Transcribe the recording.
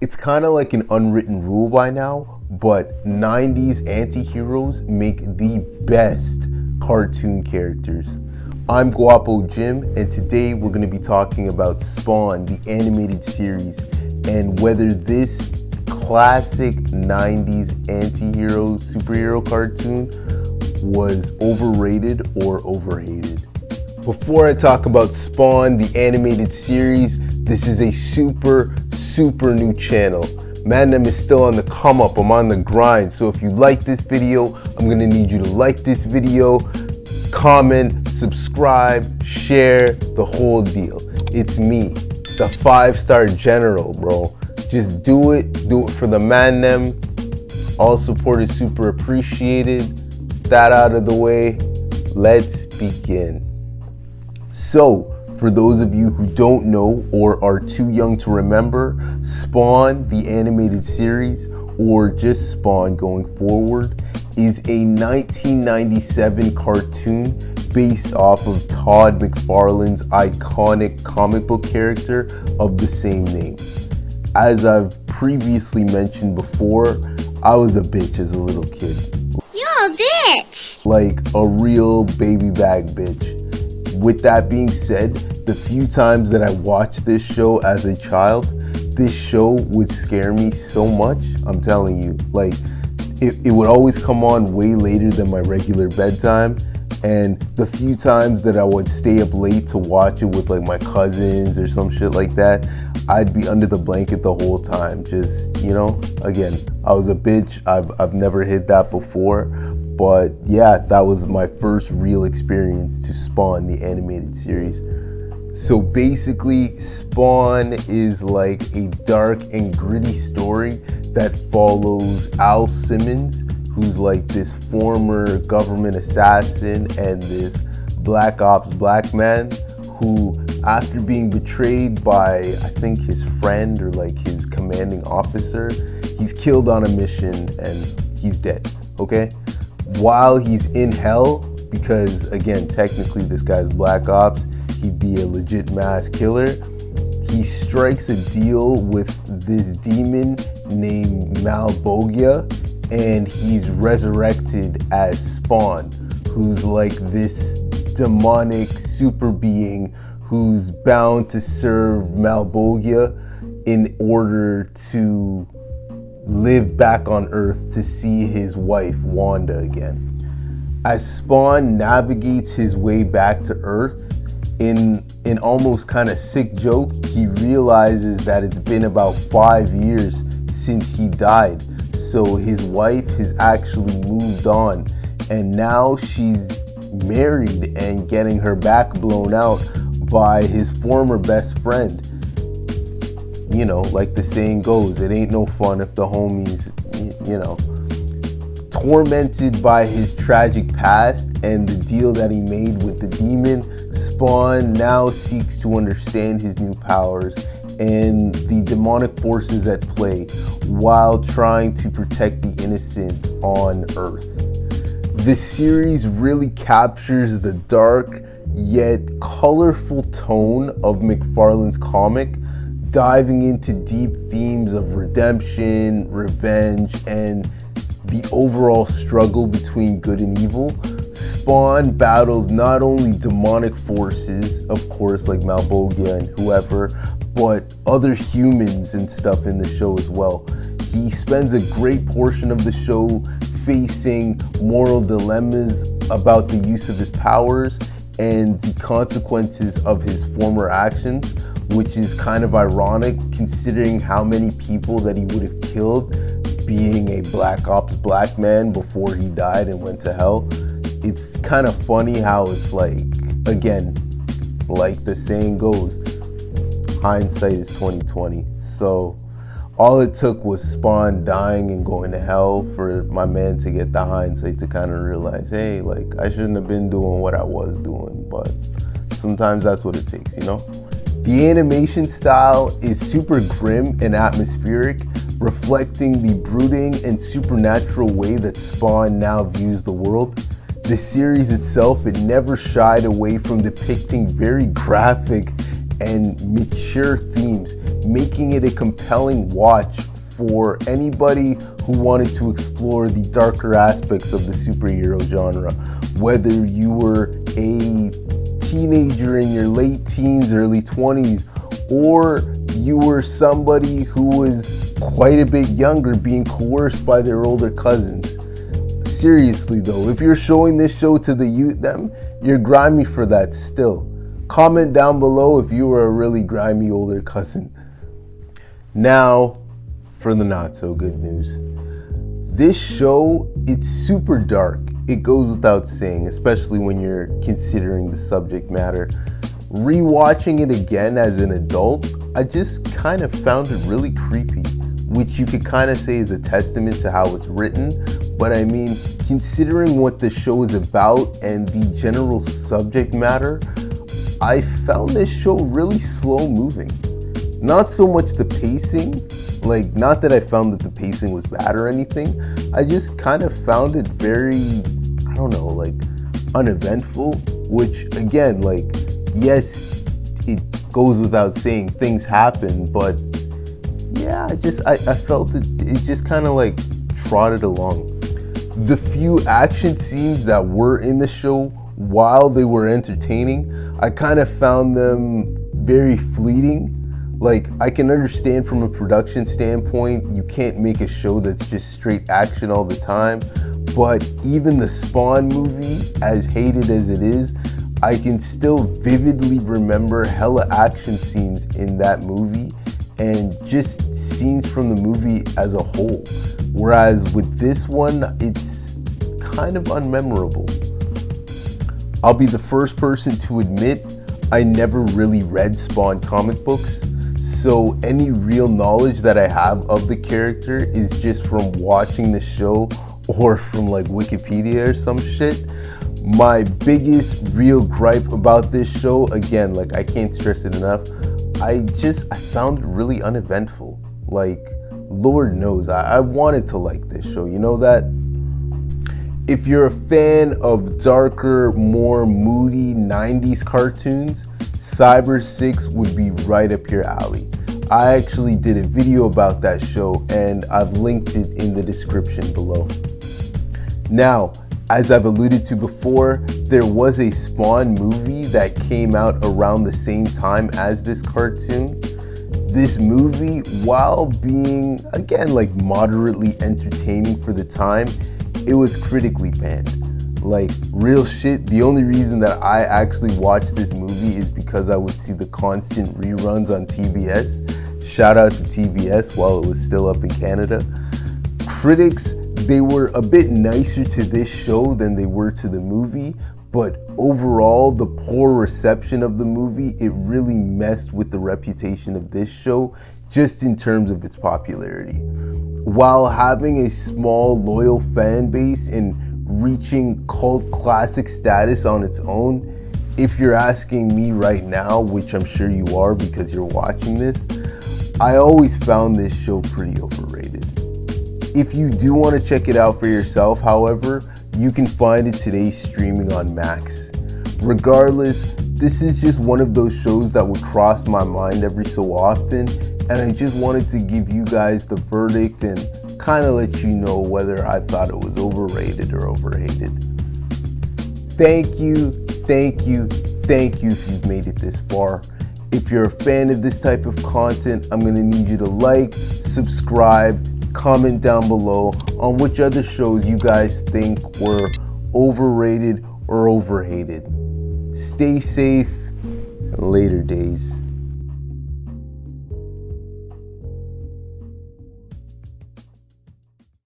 It's kind of like an unwritten rule by now, but 90s anti-heroes make the best cartoon characters. I'm Guapo Jim, and today we're going to be talking about Spawn, the animated series, and whether this classic 90s anti-hero superhero cartoon was overrated or overhated. Before I talk about Spawn, the animated series, this is a super new channel. Man, is still on the come up. I'm on the grind. So if you like this video, I'm gonna need you to like this video, comment, subscribe, share, the whole deal. It's me, the 5-star general, bro. Just do it for the man them. All support is super appreciated. That out of the way, let's begin. So, for those of you who don't know or are too young to remember, Spawn, the animated series, or just Spawn going forward, is a 1997 cartoon based off of Todd McFarlane's iconic comic book character of the same name. As I've previously mentioned before, I was a bitch as a little kid. You're a bitch! Like a real baby bag bitch. With that being said, the few times that I watched this show as a child, this show would scare me so much. I'm telling you, like it would always come on way later than my regular bedtime. And the few times that I would stay up late to watch it with like my cousins or some shit like that, I'd be under the blanket the whole time. Just, you know, again, I was a bitch. I've never hid that before. But yeah, that was my first real experience to Spawn, the animated series. So basically, Spawn is like a dark and gritty story that follows Al Simmons, who's like this former government assassin, and this black ops black man who, after being betrayed by, I think, his friend or like his commanding officer, he's killed on a mission and he's dead, okay? While he's in hell, because again, technically this guy's black ops, he'd be a legit mass killer, he strikes a deal with this demon named Malbogia, and he's resurrected as Spawn, who's like this demonic super being who's bound to serve Malbogia in order to live back on Earth to see his wife Wanda again. As Spawn navigates his way back to Earth, in an almost kind of sick joke, he realizes that it's been about 5 years since he died. So his wife has actually moved on, and now she's married and getting her back blown out by his former best friend. You know, like the saying goes, it ain't no fun if the homies, you know. Tormented by his tragic past and the deal that he made with the demon, Spawn now seeks to understand his new powers and the demonic forces at play while trying to protect the innocent on Earth. This series really captures the dark yet colorful tone of McFarlane's comic, diving into deep themes of redemption, revenge, and the overall struggle between good and evil. Spawn battles not only demonic forces, of course, like Malbogia and whoever, but other humans and stuff in the show as well. He spends a great portion of the show facing moral dilemmas about the use of his powers and the consequences of his former actions, which is kind of ironic considering how many people that he would have killed being a black ops black man before he died and went to hell. It's kind of funny how it's like, again, like the saying goes, hindsight is 20/20. So all it took was Spawn dying and going to hell for my man to get the hindsight to kind of realize, hey, like I shouldn't have been doing what I was doing, but sometimes that's what it takes, you know? The animation style is super grim and atmospheric, reflecting the brooding and supernatural way that Spawn now views the world. The series itself, it never shied away from depicting very graphic and mature themes, making it a compelling watch for anybody who wanted to explore the darker aspects of the superhero genre. Whether you were a teenager in your late teens, early 20s, or you were somebody who was quite a bit younger being coerced by their older cousins. Seriously though, if you're showing this show to the youth, you're grimy for that still. Comment down below if you were a really grimy older cousin. Now, for the not so good news. This show, it's super dark. It goes without saying, especially when you're considering the subject matter. Rewatching it again as an adult, I just kind of found it really creepy, which you could kind of say is a testament to how it's written. But I mean, considering what the show is about and the general subject matter, I found this show really slow moving. Not so much the pacing, like not that I found that the pacing was bad or anything, I just kind of found it very, I don't know, like uneventful, which again, like, yes, it goes without saying things happen, but yeah, I felt it just kind of like trotted along. The few action scenes that were in the show, while they were entertaining, I kind of found them very fleeting. Like, I can understand from a production standpoint, you can't make a show that's just straight action all the time, but even the Spawn movie, as hated as it is, I can still vividly remember hella action scenes in that movie and just scenes from the movie as a whole. Whereas with this one, it's kind of unmemorable. I'll be the first person to admit I never really read Spawn comic books, so any real knowledge that I have of the character is just from watching the show or from like Wikipedia or some shit. My biggest real gripe about this show, again, like I can't stress it enough, I found it really uneventful. Like, Lord knows, I wanted to like this show, you know that? If you're a fan of darker, more moody 90s cartoons, CYBERSIX would be right up your alley. I actually did a video about that show and I've linked it in the description below. Now, as I've alluded to before, there was a Spawn movie that came out around the same time as this cartoon. This movie, while being, again, like moderately entertaining for the time, it was critically banned. Like, real shit, the only reason that I actually watched this movie is because I would see the constant reruns on TBS. Shout out to TBS while it was still up in Canada. Critics, they were a bit nicer to this show than they were to the movie, but overall, the poor reception of the movie, it really messed with the reputation of this show, just in terms of its popularity. While having a small, loyal fan base and reaching cult classic status on its own, if you're asking me right now, which I'm sure you are because you're watching this, I always found this show pretty overrated. If you do want to check it out for yourself, however, you can find it today streaming on Max. Regardless, this is just one of those shows that would cross my mind every so often, and I just wanted to give you guys the verdict and kind of let you know whether I thought it was overrated or overhated. Thank you if you've made it this far. If you're a fan of this type of content, I'm going to need you to like, subscribe, comment down below on which other shows you guys think were overrated or overhated. Stay safe, and later days.